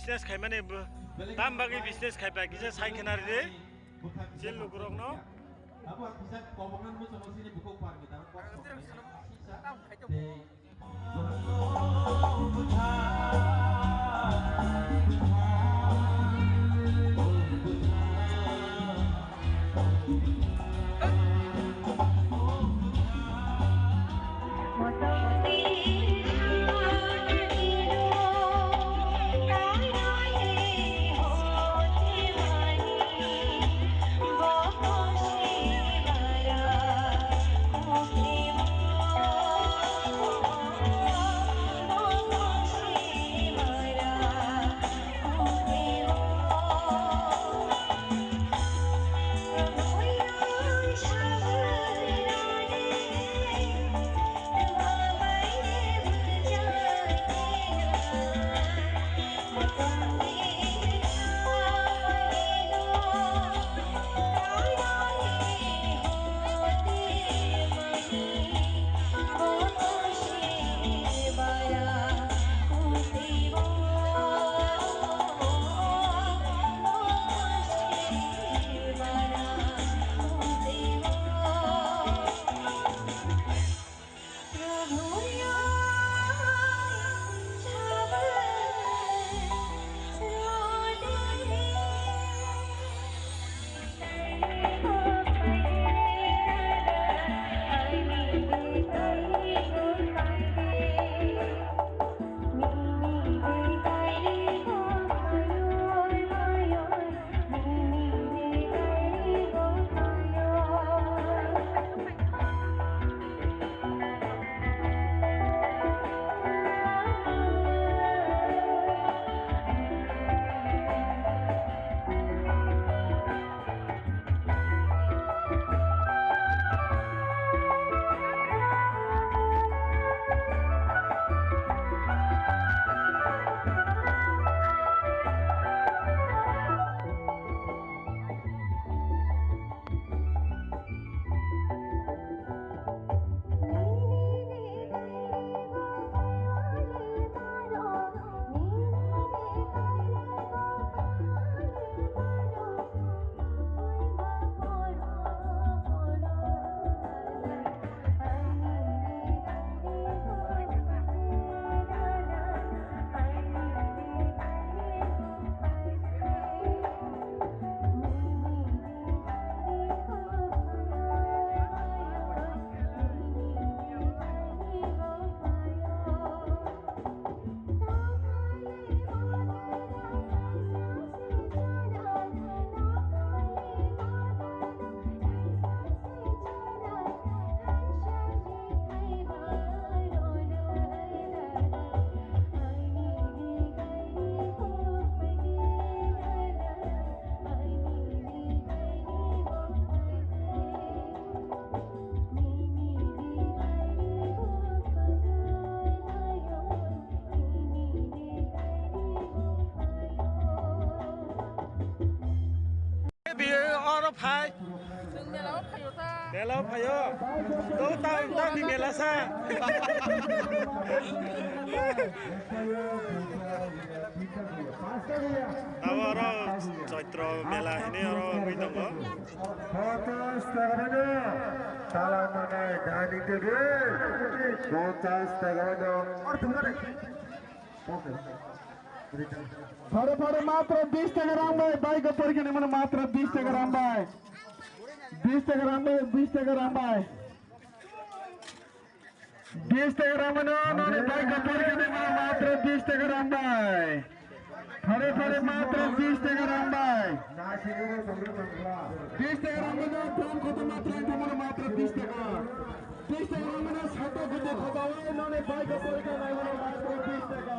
business khai mane tam bagi business khai pa kisa sai khanar de jel lukurok no Abu bisa komongan mu sama sini buku par kita. phai mela phayo to ta di mela sa awaro chaitra mela hine aro goi tongo পঞ্চাশ টাকা দাও তালা মানে গাড়ি দেবে 50 টাকা দাও थोड़े थोड़े मात्र 20 টাকা রাম ভাই বাইক পরীক্ষা নেই মানে মাত্র 20 টাকা রাম ভাই 20 টাকা রাম ভাই 20 টাকা রাম ভাই 20 টাকা রাম মানে বাইক পরীক্ষা নেই মানে মাত্র 20 টাকা রাম ভাই थोड़े थोड़े मात्र 20 টাকা রাম ভাই 20 টাকা রাম ভাই দাম কত মাত্র এটা মানে মাত্র 20 টাকা 20 টাকা রাম মানে ছোট গুজে খাওয়া মানে বাইক পরীক্ষা নেই মানে মাত্র 20 টাকা